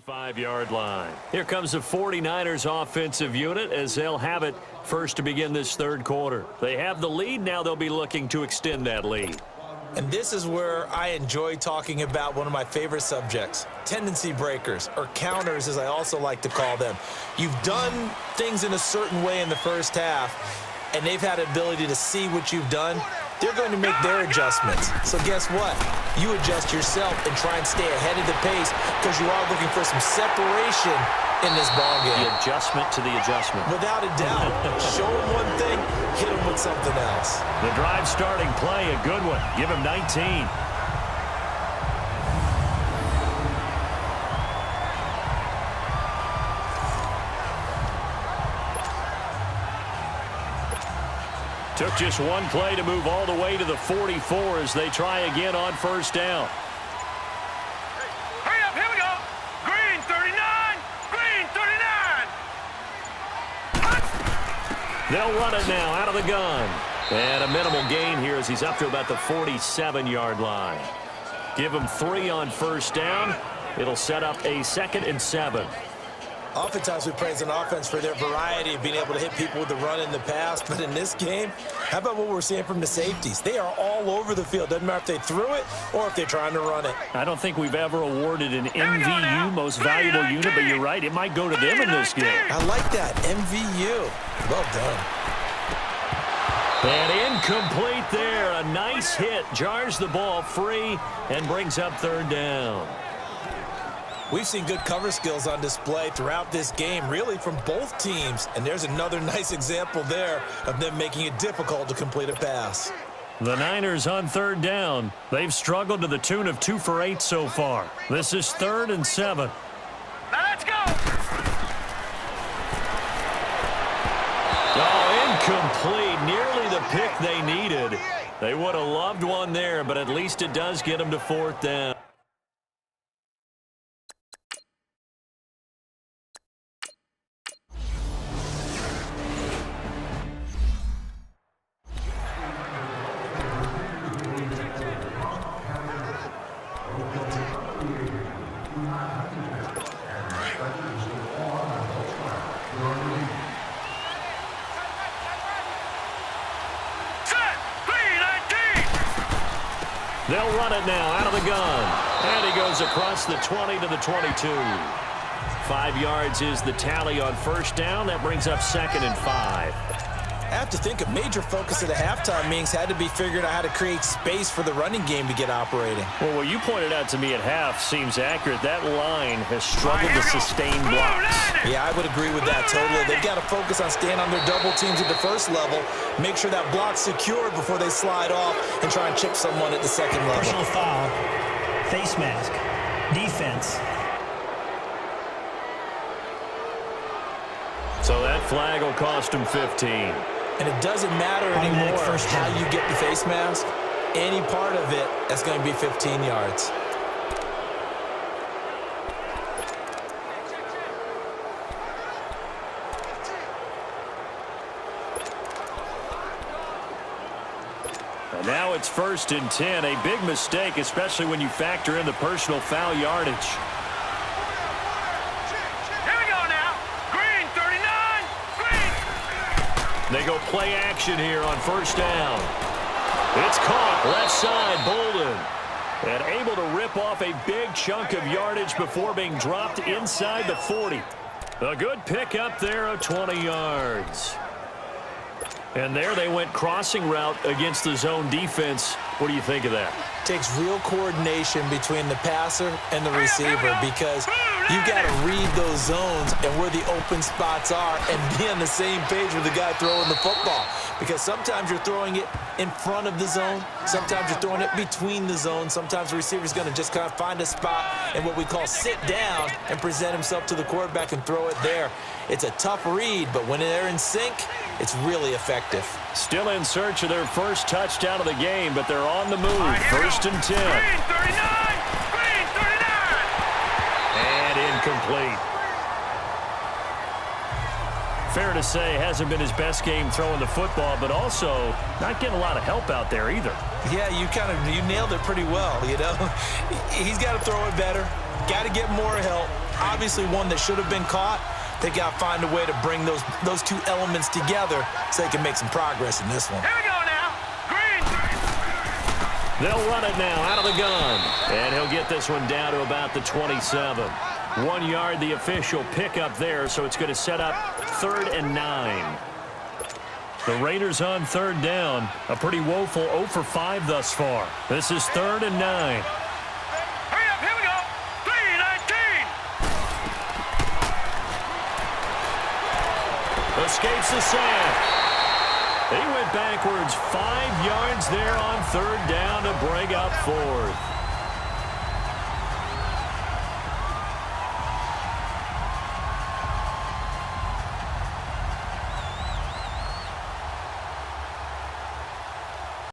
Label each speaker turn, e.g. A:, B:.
A: 5-yard line. Here comes the 49ers offensive unit as they'll have it first to begin this third quarter. They have the lead. Now they'll be looking to extend that lead.
B: And this is where I enjoy talking about one of my favorite subjects, tendency breakers, or counters as I also like to call them. You've done things in a certain way in the first half, and they've had the ability to see what you've done. They're going to make their adjustments. So guess what? You adjust yourself and try and stay ahead of the pace because you are looking for some separation in this ballgame.
A: The adjustment to the adjustment.
B: Without a doubt. Show them one thing, hit them with something else.
A: The drive starting play, a good one. Give him 19. Took just one play to move all the way to the 44 as they try again on first down.
C: Hurry up, here we go. Green 39, green 39.
A: They'll run it now out of the gun. And a minimal gain here as he's up to about the 47-yard line. Give him 3 on first down. It'll set up a 2nd and 7.
B: Oftentimes we praise an offense for their variety of being able to hit people with the run in the pass. But in this game, how about what we're seeing from the safeties? They are all over the field. Doesn't matter if they threw it or if they're trying to run it.
A: I don't think we've ever awarded an MVU, most valuable unit, but you're right. It might go to them in this game.
B: I like that. MVU. Well done.
A: And incomplete there. A nice hit. Jars the ball free and brings up third down.
B: We've seen good cover skills on display throughout this game, really from both teams. And there's another nice example there of them making it difficult to complete a pass.
A: The Niners on third down. They've struggled to the tune of 2 for 8 so far. This is 3rd and 7.
C: Now let's go.
A: Oh, incomplete. Nearly the pick they needed. They would have loved one there, but at least it does get them to 4th down. They'll run it now out of the gun. And he goes across the 20 to the 22. 5 yards is the tally on first down. That brings up 2nd and 5.
B: I have to think a major focus of the halftime meetings had to be figuring out how to create space for the running game to get operating.
A: Well, what you pointed out to me at half seems accurate. That line has struggled to sustain blocks.
B: Yeah, I would agree with that totally. They've got to focus on staying on their double teams at the first level, make sure that block's secured before they slide off and try and chip someone at the second level.
D: Personal foul, face mask, defense.
A: So that flag will cost him 15.
B: And it doesn't matter anymore how you get the face mask. Any part of it, that's going to be 15 yards.
A: And now it's 1st and 10. A big mistake, especially when you factor in the personal foul yardage. They go play action here on first down. It's caught left side, Bolden. And able to rip off a big chunk of yardage before being dropped inside the 40. A good pickup there of 20 yards. And there they went crossing route against the zone defense. What do you think of that?
B: Takes real coordination between the passer and the receiver because you've got to read those zones and where the open spots are and be on the same page with the guy throwing the football. Because sometimes you're throwing it in front of the zone. Sometimes you're throwing it between the zones. Sometimes the receiver's going to just kind of find a spot and what we call sit down and present himself to the quarterback and throw it there. It's a tough read, but when they're in sync, it's really effective.
A: Still in search of their first touchdown of the game, but they're on the move. 1st and 10.
C: Green 39, green 39.
A: And incomplete. Fair to say, hasn't been his best game throwing the football, but also not getting a lot of help out there either.
B: Yeah, you nailed it pretty well, you know. He's got to throw it better, got to get more help, obviously one that should have been caught. They got to find a way to bring those two elements together so they can make some progress in this one.
C: Here we go now. Green.
A: They'll run it now out of the gun. And he'll get this one down to about the 27. 1 yard, the official pickup there, so it's going to set up 3rd and 9. The Raiders on 3rd down. A pretty woeful 0 for 5 thus far. This is 3rd and 9.
C: Hurry up, here we go. 3-19.
A: Escapes the sack. He went backwards 5 yards there on 3rd down to bring up 4th.